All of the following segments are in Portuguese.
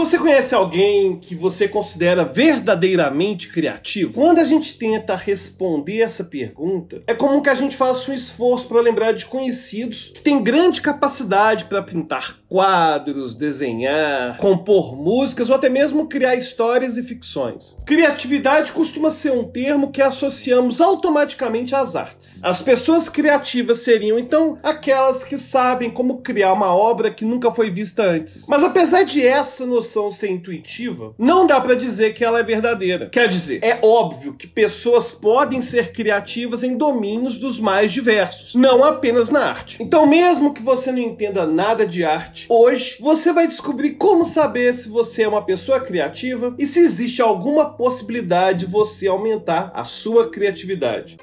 Você conhece alguém que você considera verdadeiramente criativo? Quando a gente tenta responder essa pergunta, é comum que a gente faça um esforço para lembrar de conhecidos que têm grande capacidade para pintar quadros, desenhar, compor músicas ou até mesmo criar histórias e ficções. Criatividade costuma ser um termo que associamos automaticamente às artes. As pessoas criativas seriam, então, aquelas que sabem como criar uma obra que nunca foi vista antes. Mas apesar de essa noção ser intuitiva, não dá para dizer que ela é verdadeira. Quer dizer, é óbvio que pessoas podem ser criativas em domínios dos mais diversos, não apenas na arte. Então, mesmo que você não entenda nada de arte, hoje você vai descobrir como saber se você é uma pessoa criativa e se existe alguma possibilidade de você aumentar a sua criatividade.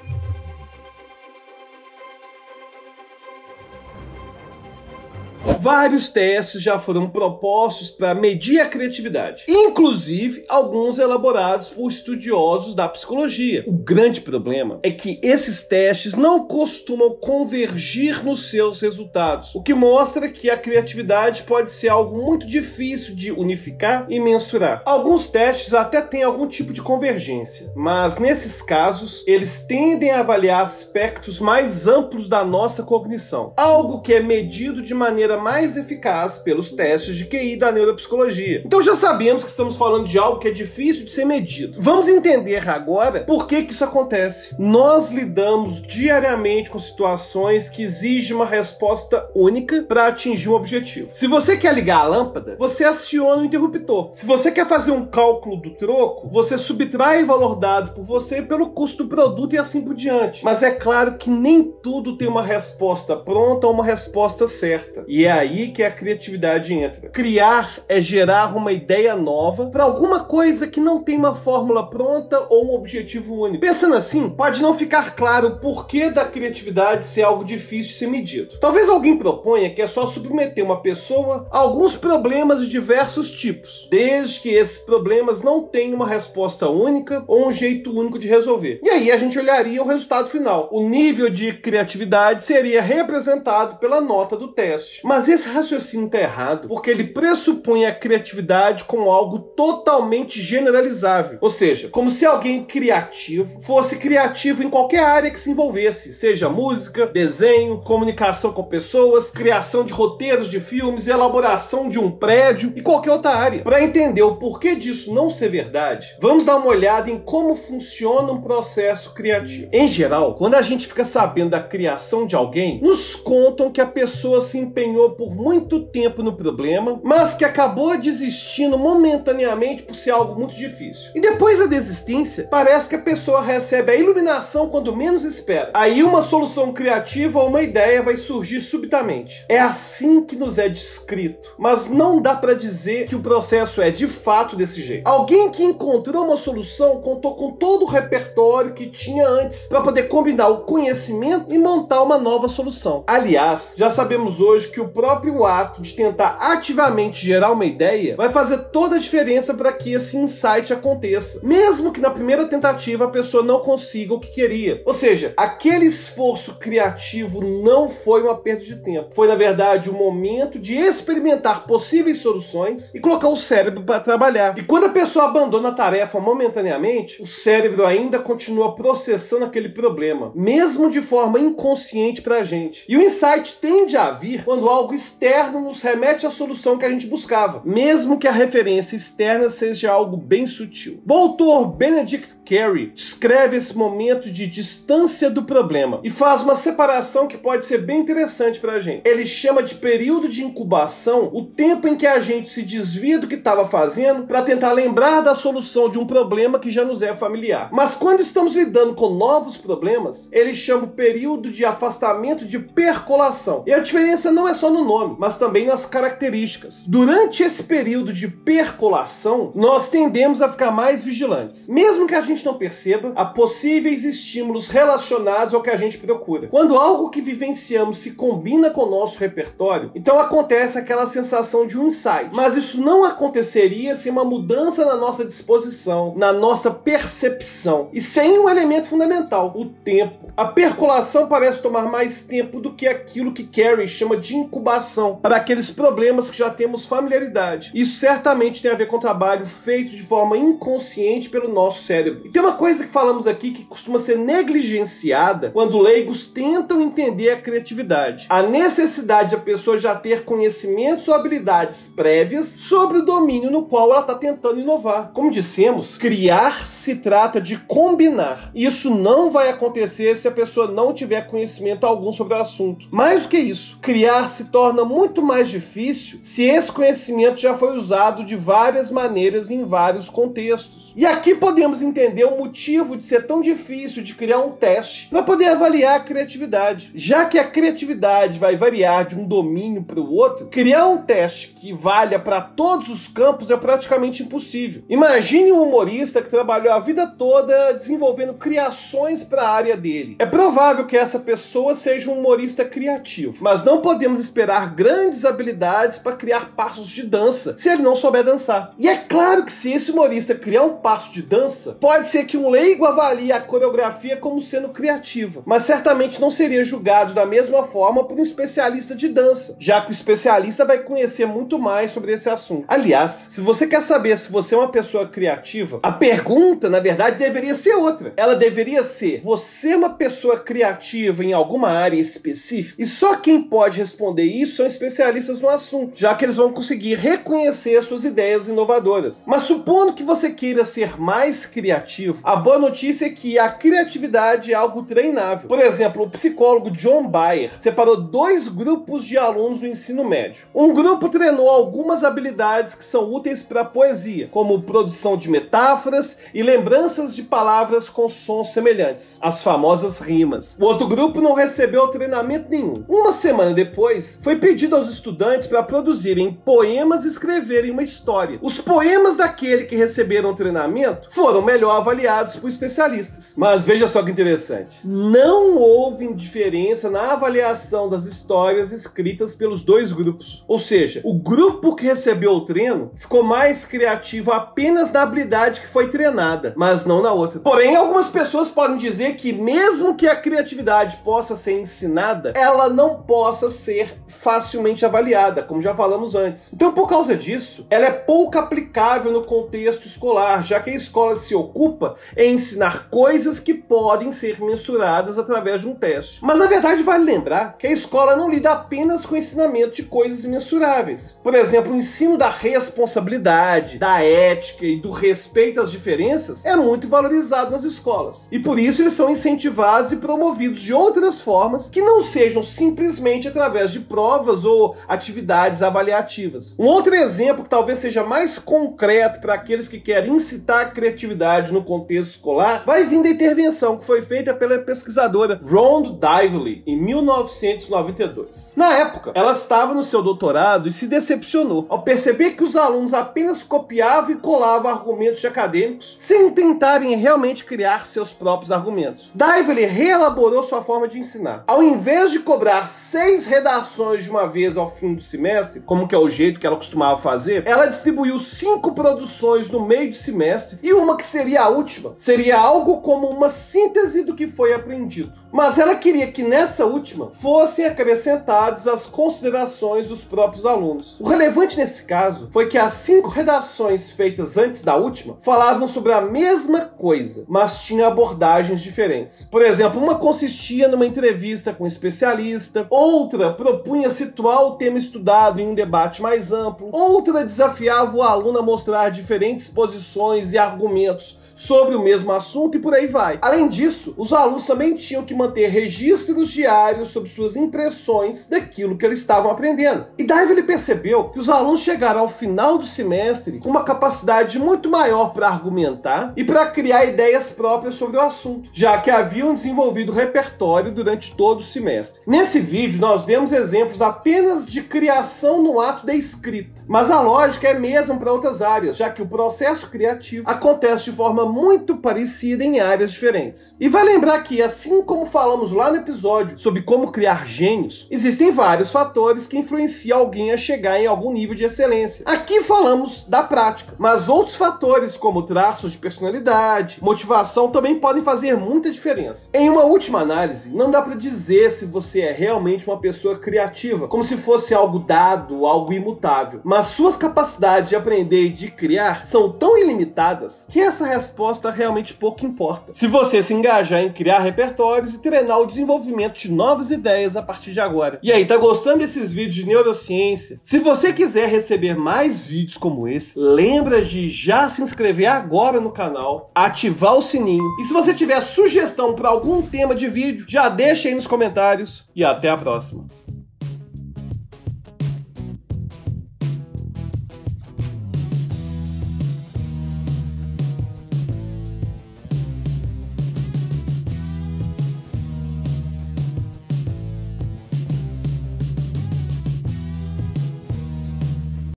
Vários testes já foram propostos para medir a criatividade, inclusive alguns elaborados por estudiosos da psicologia. O grande problema é que esses testes não costumam convergir nos seus resultados, o que mostra que a criatividade pode ser algo muito difícil de unificar e mensurar. Alguns testes até têm algum tipo de convergência, mas nesses casos eles tendem a avaliar aspectos mais amplos da nossa cognição, algo que é medido de maneira mais eficaz pelos testes de QI da neuropsicologia. Então já sabemos que estamos falando de algo que é difícil de ser medido. Vamos entender agora por que isso acontece. Nós lidamos diariamente com situações que exigem uma resposta única para atingir um objetivo. Se você quer ligar a lâmpada, você aciona o interruptor. Se você quer fazer um cálculo do troco, você subtrai o valor dado por você pelo custo do produto e assim por diante. Mas é claro que nem tudo tem uma resposta pronta ou uma resposta certa. E é aí que a criatividade entra. Criar é gerar uma ideia nova para alguma coisa que não tem uma fórmula pronta ou um objetivo único. Pensando assim, pode não ficar claro o porquê da criatividade ser algo difícil de ser medido. Talvez alguém proponha que é só submeter uma pessoa a alguns problemas de diversos tipos, desde que esses problemas não tenham uma resposta única ou um jeito único de resolver. E aí a gente olharia o resultado final. O nível de criatividade seria representado pela nota do teste. Mas esse raciocínio está errado, porque ele pressupõe a criatividade como algo totalmente generalizável. Ou seja, como se alguém criativo fosse criativo em qualquer área que se envolvesse, seja música, desenho, comunicação com pessoas, criação de roteiros de filmes, elaboração de um prédio e qualquer outra área. Para entender o porquê disso não ser verdade, vamos dar uma olhada em como funciona um processo criativo. Em geral, quando a gente fica sabendo da criação de alguém, nos contam que a pessoa se empenhou por muito tempo no problema, mas que acabou desistindo momentaneamente por ser algo muito difícil. E depois da desistência, parece que a pessoa recebe a iluminação quando menos espera. Aí uma solução criativa ou uma ideia vai surgir subitamente. É assim que nos é descrito, mas não dá para dizer que o processo é de fato desse jeito. Alguém que encontrou uma solução contou com todo o repertório que tinha antes para poder combinar o conhecimento e montar uma nova solução. Aliás, já sabemos hoje que o próprio ato de tentar ativamente gerar uma ideia vai fazer toda a diferença para que esse insight aconteça, mesmo que na primeira tentativa a pessoa não consiga o que queria. Ou seja, aquele esforço criativo não foi uma perda de tempo. Foi, na verdade, um momento de experimentar possíveis soluções e colocar o cérebro para trabalhar. E quando a pessoa abandona a tarefa momentaneamente, o cérebro ainda continua processando aquele problema, mesmo de forma inconsciente para a gente. E o insight tende a vir quando algo externo nos remete à solução que a gente buscava, mesmo que a referência externa seja algo bem sutil. O autor Benedict Carey descreve esse momento de distância do problema e faz uma separação que pode ser bem interessante para a gente. Ele chama de período de incubação o tempo em que a gente se desvia do que estava fazendo para tentar lembrar da solução de um problema que já nos é familiar. Mas quando estamos lidando com novos problemas, ele chama o período de afastamento de percolação. E a diferença não é só no nome, mas também nas características. Durante esse período de percolação, nós tendemos a ficar mais vigilantes, mesmo que a gente não perceba, a possíveis estímulos relacionados ao que a gente procura. Quando algo que vivenciamos se combina com o nosso repertório, então acontece aquela sensação de um insight. Mas isso não aconteceria sem uma mudança na nossa disposição, na nossa percepção, e sem um elemento fundamental, o tempo. A percolação parece tomar mais tempo do que aquilo que Carey chama de incubação. perturbação para aqueles problemas que já temos familiaridade. Isso certamente tem a ver com o trabalho feito de forma inconsciente pelo nosso cérebro. E tem uma coisa que falamos aqui que costuma ser negligenciada quando leigos tentam entender a criatividade. A necessidade de a pessoa já ter conhecimentos ou habilidades prévias sobre o domínio no qual ela está tentando inovar. Como dissemos, criar se trata de combinar. Isso não vai acontecer se a pessoa não tiver conhecimento algum sobre o assunto. Mais do que isso, criar se torna muito mais difícil se esse conhecimento já foi usado de várias maneiras em vários contextos. E aqui podemos entender o motivo de ser tão difícil de criar um teste para poder avaliar a criatividade. Já que a criatividade vai variar de um domínio para o outro, criar um teste que valha para todos os campos é praticamente impossível. Imagine um humorista que trabalhou a vida toda desenvolvendo criações para a área dele. É provável que essa pessoa seja um humorista criativo, mas não podemos esperar grandes habilidades para criar passos de dança se ele não souber dançar. E é claro que se esse humorista criar um passo de dança, pode ser que um leigo avalie a coreografia como sendo criativa, mas certamente não seria julgado da mesma forma por um especialista de dança, já que o especialista vai conhecer muito mais sobre esse assunto. Aliás, se você quer saber se você é uma pessoa criativa, a pergunta, na verdade, deveria ser outra. Ela deveria ser: você é uma pessoa criativa em alguma área específica? E só quem pode responder isso são especialistas no assunto, já que eles vão conseguir reconhecer suas ideias inovadoras. Mas supondo que você queira ser mais criativo, a boa notícia é que a criatividade é algo treinável. Por exemplo, o psicólogo John Baier separou 2 grupos de alunos no ensino médio. Um grupo treinou algumas habilidades que são úteis para a poesia, como produção de metáforas e lembranças de palavras com sons semelhantes, as famosas rimas. O outro grupo não recebeu treinamento nenhum. Uma semana depois, foi pedido aos estudantes para produzirem poemas e escreverem uma história. Os poemas daquele que receberam treinamento foram melhor avaliados por especialistas. Mas veja só que interessante. Não houve diferença na avaliação das histórias escritas pelos 2 grupos. Ou seja, o grupo que recebeu o treino ficou mais criativo apenas na habilidade que foi treinada, mas não na outra. Porém, algumas pessoas podem dizer que mesmo que a criatividade possa ser ensinada, ela não possa ser facilmente avaliada, como já falamos antes. Então, por causa disso, ela é pouco aplicável no contexto escolar, já que a escola se ocupa em ensinar coisas que podem ser mensuradas através de um teste. Mas, na verdade, vale lembrar que a escola não lida apenas com o ensinamento de coisas imensuráveis. Por exemplo, o ensino da responsabilidade, da ética e do respeito às diferenças é muito valorizado nas escolas. E por isso eles são incentivados e promovidos de outras formas que não sejam simplesmente através de provas ou atividades avaliativas. Um outro exemplo que talvez seja mais concreto para aqueles que querem incitar a criatividade no contexto escolar vai vir da intervenção que foi feita pela pesquisadora Rhonda Dively em 1992. Na época, ela estava no seu doutorado e se decepcionou ao perceber que os alunos apenas copiavam e colavam argumentos de acadêmicos sem tentarem realmente criar seus próprios argumentos. Dively reelaborou sua forma de ensinar. Ao invés de cobrar 6 redações de uma vez ao fim do semestre, como que é o jeito que ela costumava fazer, ela distribuiu 5 produções no meio do semestre e uma que seria a última seria algo como uma síntese do que foi aprendido. Mas ela queria que nessa última fossem acrescentadas as considerações dos próprios alunos. O relevante nesse caso foi que as 5 redações feitas antes da última falavam sobre a mesma coisa, mas tinham abordagens diferentes. Por exemplo, uma consistia numa entrevista com um especialista, outra propunha situar o tema estudado em um debate mais amplo, outra desafiava o aluno a mostrar diferentes posições e argumentos sobre o mesmo assunto e por aí vai. Além disso, os alunos também tinham que manter registros diários sobre suas impressões daquilo que eles estavam aprendendo. E Dively percebeu que os alunos chegaram ao final do semestre com uma capacidade muito maior para argumentar e para criar ideias próprias sobre o assunto, já que haviam desenvolvido repertório durante todo o semestre. Nesse vídeo, nós demos exemplos apenas de criação no ato da escrita, mas a lógica é mesmo para outras áreas, já que o processo criativo acontece de forma muito parecida em áreas diferentes. E vai lembrar que, assim como falamos lá no episódio sobre como criar gênios, existem vários fatores que influenciam alguém a chegar em algum nível de excelência. Aqui falamos da prática, mas outros fatores como traços de personalidade, motivação também podem fazer muita diferença. Em uma última análise, não dá para dizer se você é realmente uma pessoa criativa cognitiva como se fosse algo dado, algo imutável. Mas suas capacidades de aprender e de criar são tão ilimitadas que essa resposta realmente pouco importa. Se você se engajar em criar repertórios e treinar o desenvolvimento de novas ideias a partir de agora. E aí, tá gostando desses vídeos de neurociência? Se você quiser receber mais vídeos como esse, lembra de já se inscrever agora no canal, ativar o sininho. E se você tiver sugestão para algum tema de vídeo, já deixa aí nos comentários e até a próxima.